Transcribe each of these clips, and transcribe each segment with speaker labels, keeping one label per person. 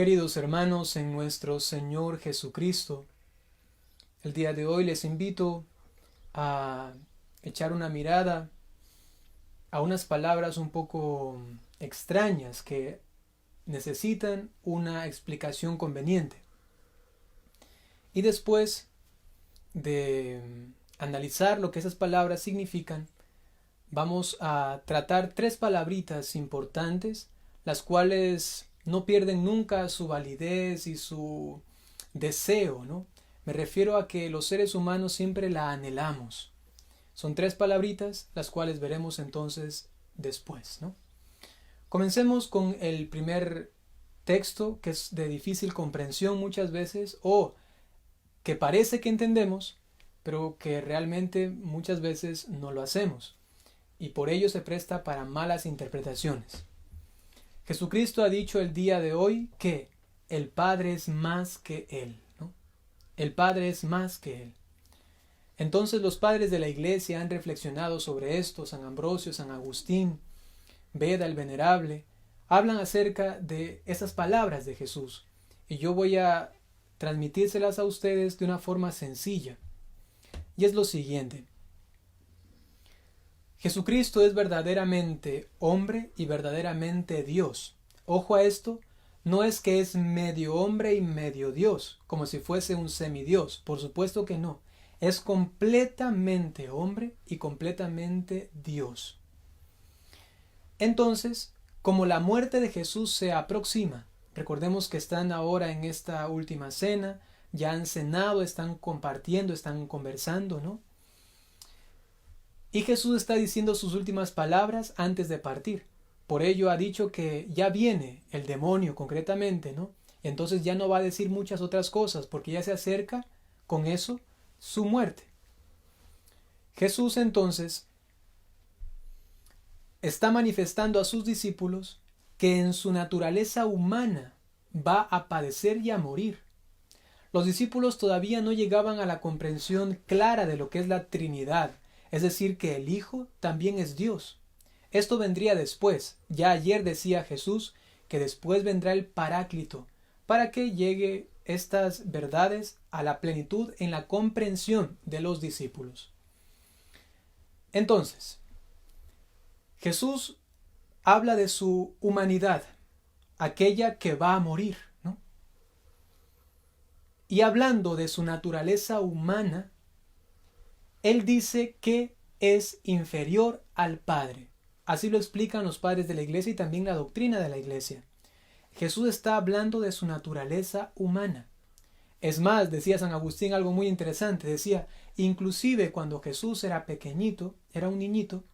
Speaker 1: Queridos hermanos en nuestro Señor Jesucristo, el día de hoy les invito a echar una mirada a unas palabras un poco extrañas que necesitan una explicación conveniente. Y después de analizar lo que esas palabras significan, vamos a tratar tres palabritas importantes, las cuales no pierden nunca su validez y su deseo, ¿no? Me refiero a que los seres humanos siempre la anhelamos. Son tres palabritas, las cuales veremos entonces después, ¿no? Comencemos con el primer texto, que es de difícil comprensión muchas veces, o que parece que entendemos, pero que realmente muchas veces no lo hacemos, y por ello se presta para malas interpretaciones. Jesucristo ha dicho el día de hoy que el Padre es más que Él, ¿no? El Padre es más que Él. Entonces los padres de la Iglesia han reflexionado sobre esto. San Ambrosio, San Agustín, Beda el Venerable, hablan acerca de esas palabras de Jesús, y yo voy a transmitírselas a ustedes de una forma sencilla. Y es lo siguiente: Jesucristo es verdaderamente hombre y verdaderamente Dios. Ojo a esto, no es que es medio hombre y medio Dios, como si fuese un semidios, por supuesto que no. Es completamente hombre y completamente Dios. Entonces, como la muerte de Jesús se aproxima, recordemos que están ahora en esta última cena, ya han cenado, están compartiendo, están conversando, ¿no? Y Jesús está diciendo sus últimas palabras antes de partir. Por ello ha dicho que ya viene el demonio concretamente, ¿no? Entonces ya no va a decir muchas otras cosas, porque ya se acerca con eso su muerte. Jesús entonces está manifestando a sus discípulos que en su naturaleza humana va a padecer y a morir. Los discípulos todavía no llegaban a la comprensión clara de lo que es la Trinidad, es decir, que el Hijo también es Dios. Esto vendría después. Ya ayer decía Jesús que después vendrá el Paráclito, para que llegue estas verdades a la plenitud en la comprensión de los discípulos. Entonces, Jesús habla de su humanidad, aquella que va a morir, ¿no? Y hablando de su naturaleza humana, Él dice que es inferior al Padre. Así lo explican los padres de la Iglesia y también la doctrina de la Iglesia. Jesús está hablando de su naturaleza humana. Es más, decía San Agustín algo muy interesante. Decía, inclusive cuando Jesús era pequeñito, era un niñito,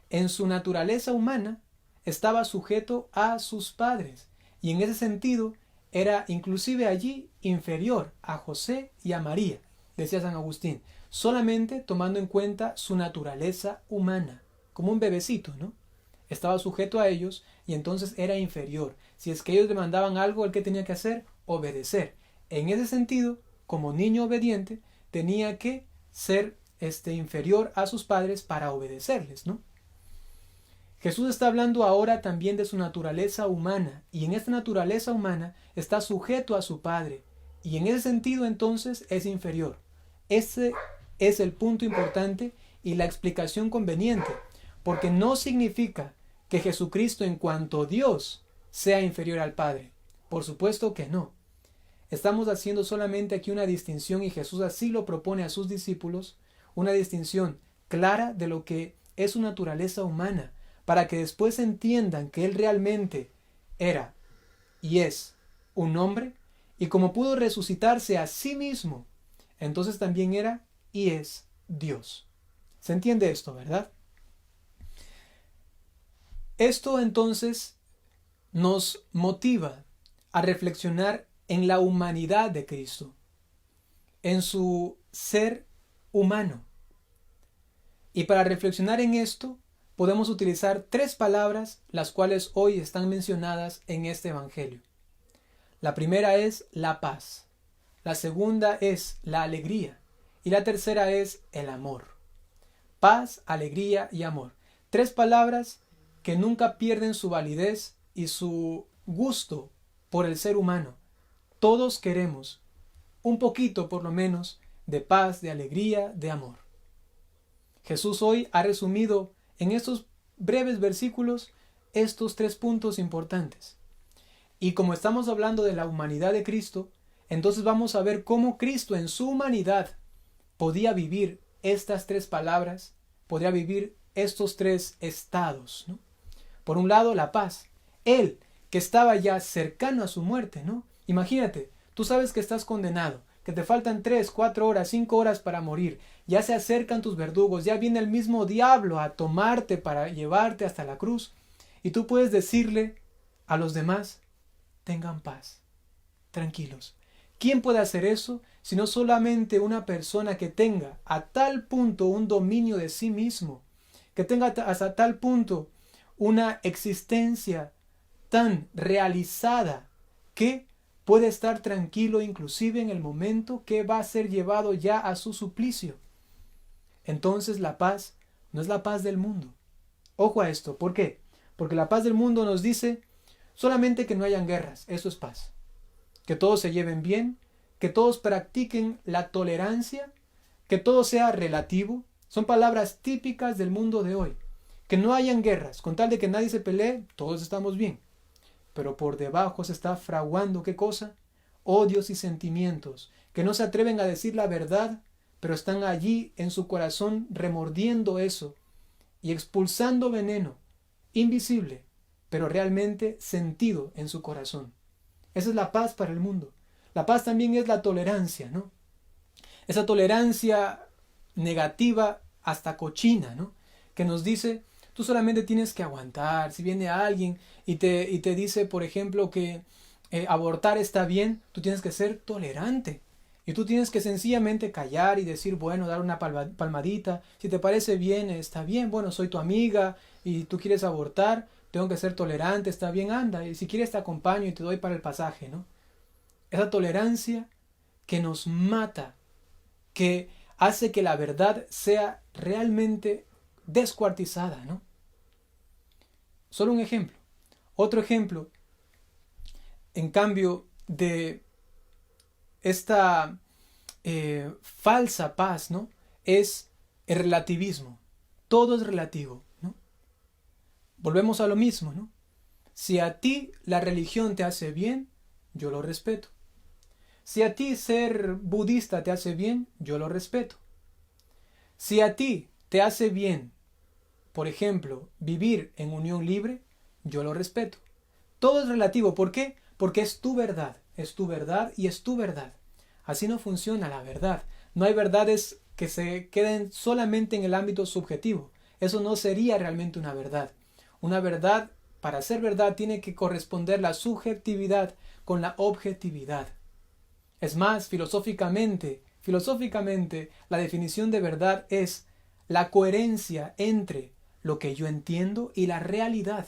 Speaker 1: en su naturaleza humana estaba sujeto a sus padres. Y en ese sentido era inclusive allí inferior a José y a María, decía San Agustín, solamente tomando en cuenta su naturaleza humana, como un bebecito, ¿no? Estaba sujeto a ellos y entonces era inferior. Si es que ellos demandaban algo, ¿el que tenía que hacer? Obedecer. En ese sentido, como niño obediente, tenía que ser inferior a sus padres para obedecerles, ¿no? Jesús está hablando ahora también de su naturaleza humana, y en esta naturaleza humana está sujeto a su Padre, y en ese sentido entonces es inferior. Ese es el punto importante y la explicación conveniente, porque no significa que Jesucristo en cuanto Dios sea inferior al Padre. Por supuesto que no. Estamos haciendo solamente aquí una distinción, y Jesús así lo propone a sus discípulos, una distinción clara de lo que es su naturaleza humana, para que después entiendan que Él realmente era y es un hombre, y como pudo resucitarse a sí mismo, entonces también era y es Dios. ¿Se entiende esto, verdad? Esto entonces nos motiva a reflexionar en la humanidad de Cristo, en su ser humano. Y para reflexionar en esto, podemos utilizar tres palabras, las cuales hoy están mencionadas en este Evangelio. La primera es la paz, la segunda es la alegría y la tercera es el amor. Paz, alegría y amor. Tres palabras que nunca pierden su validez y su gusto por el ser humano. Todos queremos un poquito, por lo menos, de paz, de alegría, de amor. Jesús hoy ha resumido en estos breves versículos estos 3 puntos importantes. Y como estamos hablando de la humanidad de Cristo, entonces vamos a ver cómo Cristo en su humanidad podía vivir estas 3 palabras, podría vivir estos 3 estados, ¿no? Por un lado, la paz. Él, que estaba ya cercano a su muerte, ¿no? Imagínate, tú sabes que estás condenado, que te faltan 3, 4 horas, 5 horas para morir. Ya se acercan tus verdugos, ya viene el mismo diablo a tomarte para llevarte hasta la cruz. Y tú puedes decirle a los demás, tengan paz, tranquilos. ¿Quién puede hacer eso? Sino solamente una persona que tenga a tal punto un dominio de sí mismo, que tenga hasta tal punto una existencia tan realizada que puede estar tranquilo inclusive en el momento que va a ser llevado ya a su suplicio. Entonces la paz no es la paz del mundo. Ojo a esto, ¿por qué? Porque la paz del mundo nos dice solamente que no hayan guerras, eso es paz. Que todos se lleven bien, que todos practiquen la tolerancia, que todo sea relativo. Son palabras típicas del mundo de hoy. Que no hayan guerras, con tal de que nadie se pelee, todos estamos bien. Pero por debajo se está fraguando, ¿qué cosa? Odios y sentimientos, que no se atreven a decir la verdad, pero están allí en su corazón remordiendo eso y expulsando veneno, invisible, pero realmente sentido en su corazón. Esa es la paz para el mundo. La paz también es la tolerancia, ¿no? Esa tolerancia negativa hasta cochina, ¿no? Que nos dice, tú solamente tienes que aguantar. Si viene alguien y te dice, por ejemplo, que abortar está bien, tú tienes que ser tolerante. Y tú tienes que sencillamente callar y decir, bueno, dar una palmadita. Si te parece bien, está bien. Bueno, soy tu amiga y tú quieres abortar, tengo que ser tolerante, está bien, anda. Y si quieres te acompaño y te doy para el pasaje, ¿no? Esa tolerancia que nos mata, que hace que la verdad sea realmente descuartizada, ¿no? Solo un ejemplo. Otro ejemplo, en cambio, de esta falsa paz, ¿no? Es el relativismo. Todo es relativo, ¿no? Volvemos a lo mismo, ¿no? Si a ti la religión te hace bien, yo lo respeto. Si a ti ser budista te hace bien, yo lo respeto. Si a ti te hace bien, por ejemplo, vivir en unión libre, yo lo respeto. Todo es relativo. ¿Por qué? Porque es tu verdad y es tu verdad. Así no funciona la verdad. No hay verdades que se queden solamente en el ámbito subjetivo. Eso no sería realmente una verdad. Una verdad, para ser verdad, tiene que corresponder la subjetividad con la objetividad. Es más, filosóficamente, la definición de verdad es la coherencia entre lo que yo entiendo y la realidad.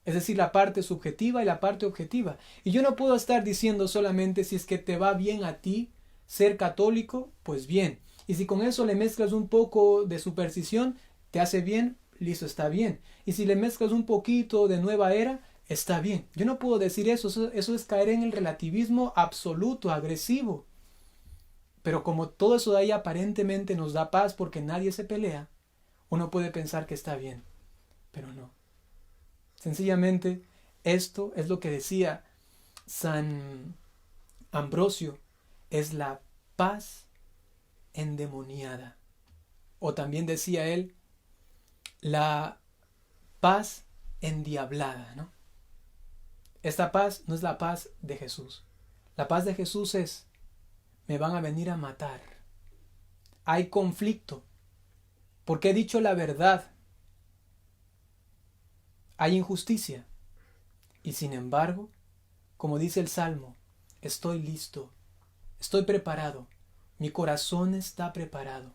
Speaker 1: Es decir, la parte subjetiva y la parte objetiva. Y yo no puedo estar diciendo solamente si es que te va bien a ti ser católico, pues bien. Y si con eso le mezclas un poco de superstición, te hace bien, listo, está bien. Y si le mezclas un poquito de nueva era, está bien. Yo no puedo decir eso. Eso es caer en el relativismo absoluto, agresivo. Pero como todo eso de ahí aparentemente nos da paz porque nadie se pelea, uno puede pensar que está bien. Pero no. Sencillamente, esto es lo que decía San Ambrosio, es la paz endemoniada. O también decía él, la paz endiablada, ¿no? Esta paz no es la paz de Jesús. La paz de Jesús es, me van a venir a matar. Hay conflicto, porque he dicho la verdad. Hay injusticia. Y sin embargo, como dice el Salmo, estoy listo, estoy preparado, mi corazón está preparado.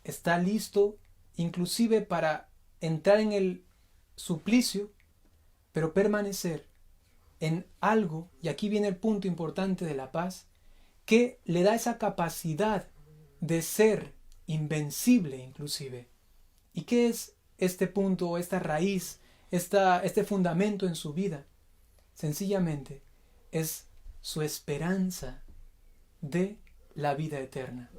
Speaker 1: Está listo inclusive para entrar en el suplicio, pero permanecer en algo, y aquí viene el punto importante de la paz, que le da esa capacidad de ser invencible inclusive. ¿Y qué es este punto, esta raíz, este fundamento en su vida? Sencillamente, es su esperanza de la vida eterna.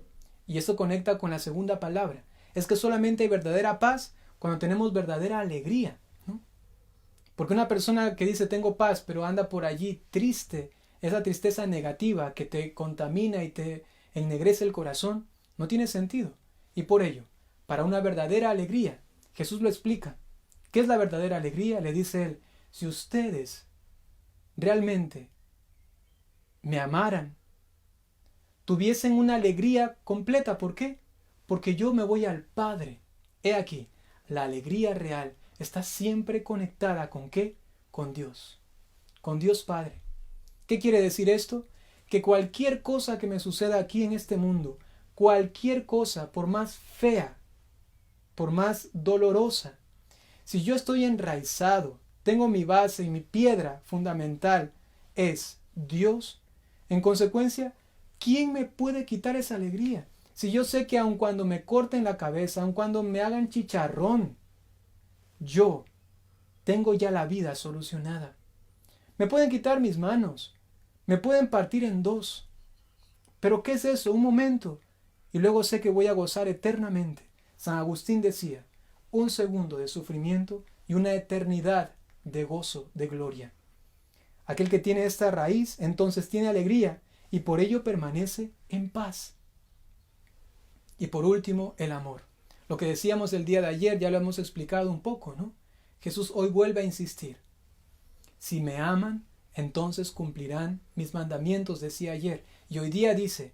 Speaker 1: Y esto conecta con la segunda palabra. Es que solamente hay verdadera paz cuando tenemos verdadera alegría, ¿no? Porque una persona que dice tengo paz, pero anda por allí triste, esa tristeza negativa que te contamina y te ennegrece el corazón, no tiene sentido. Y por ello, para una verdadera alegría, Jesús lo explica. ¿Qué es la verdadera alegría? Le dice él, si ustedes realmente me amaran, tuviesen una alegría completa. ¿Por qué? Porque yo me voy al Padre. He aquí, la alegría real está siempre conectada ¿con qué? Con Dios Padre. ¿Qué quiere decir esto? Que cualquier cosa que me suceda aquí en este mundo, cualquier cosa, por más fea, por más dolorosa, si yo estoy enraizado, tengo mi base y mi piedra fundamental es Dios, en consecuencia, ¿quién me puede quitar esa alegría? Si yo sé que aun cuando me corten la cabeza, aun cuando me hagan chicharrón, yo tengo ya la vida solucionada. Me pueden quitar mis manos, me pueden partir en dos. ¿Pero qué es eso? Un momento. Y luego sé que voy a gozar eternamente. San Agustín decía, un segundo de sufrimiento y una eternidad de gozo, de gloria. Aquel que tiene esta raíz, entonces tiene alegría y por ello permanece en paz. Y por último, el amor. Lo que decíamos el día de ayer ya lo hemos explicado un poco, ¿no? Jesús hoy vuelve a insistir. Si me aman, entonces cumplirán mis mandamientos, decía ayer. Y hoy día dice,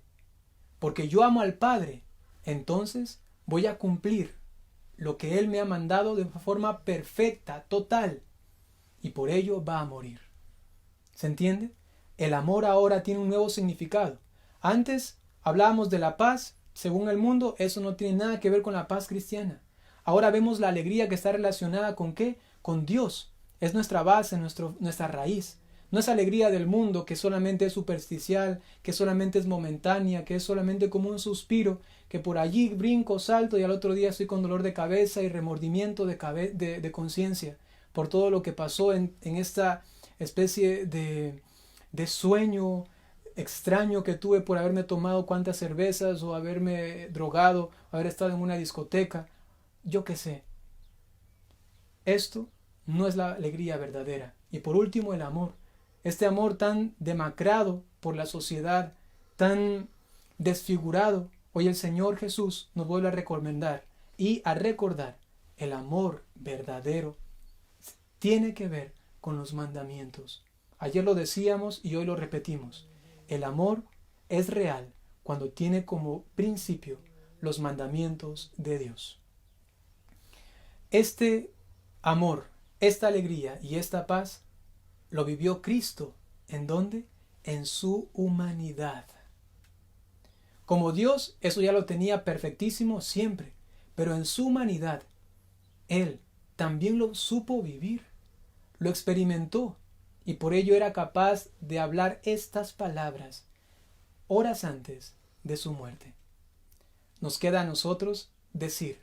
Speaker 1: porque yo amo al Padre, entonces voy a cumplir lo que Él me ha mandado de forma perfecta, total. Y por ello va a morir. ¿Se entiende? El amor ahora tiene un nuevo significado. Antes hablábamos de la paz, según el mundo, eso no tiene nada que ver con la paz cristiana. Ahora vemos la alegría que está relacionada ¿con qué? Con Dios. Es nuestra base, nuestra raíz. No es alegría del mundo que solamente es superficial, que solamente es momentánea, que es solamente como un suspiro, que por allí brinco, salto y al otro día estoy con dolor de cabeza y remordimiento de conciencia por todo lo que pasó en esta especie de sueño extraño que tuve por haberme tomado cuantas cervezas o haberme drogado, o haber estado en una discoteca, yo qué sé. Esto no es la alegría verdadera. Y por último, el amor. Este amor tan demacrado por la sociedad, tan desfigurado, hoy el Señor Jesús nos vuelve a recomendar y a recordar el amor verdadero tiene que ver con los mandamientos. Ayer lo decíamos y hoy lo repetimos. El amor es real cuando tiene como principio los mandamientos de Dios. Este amor, esta alegría y esta paz lo vivió Cristo. ¿En dónde? En su humanidad. Como Dios, eso ya lo tenía perfectísimo siempre, pero en su humanidad, Él también lo supo vivir, lo experimentó, y por ello era capaz de hablar estas palabras horas antes de su muerte. Nos queda a nosotros decir,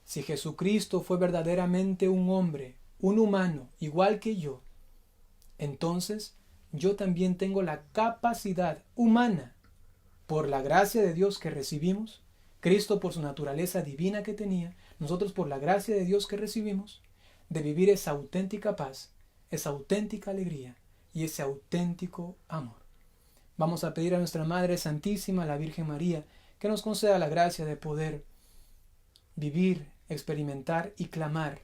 Speaker 1: si Jesucristo fue verdaderamente un hombre, un humano, igual que yo, entonces yo también tengo la capacidad humana, por la gracia de Dios que recibimos, Cristo por su naturaleza divina que tenía, nosotros por la gracia de Dios que recibimos, de vivir esa auténtica paz, esa auténtica alegría y ese auténtico amor. Vamos a pedir a nuestra Madre Santísima, la Virgen María, que nos conceda la gracia de poder vivir, experimentar y clamar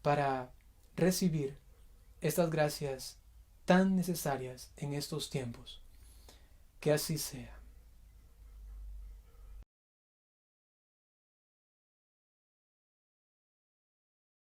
Speaker 1: para recibir estas gracias tan necesarias en estos tiempos. Que así sea.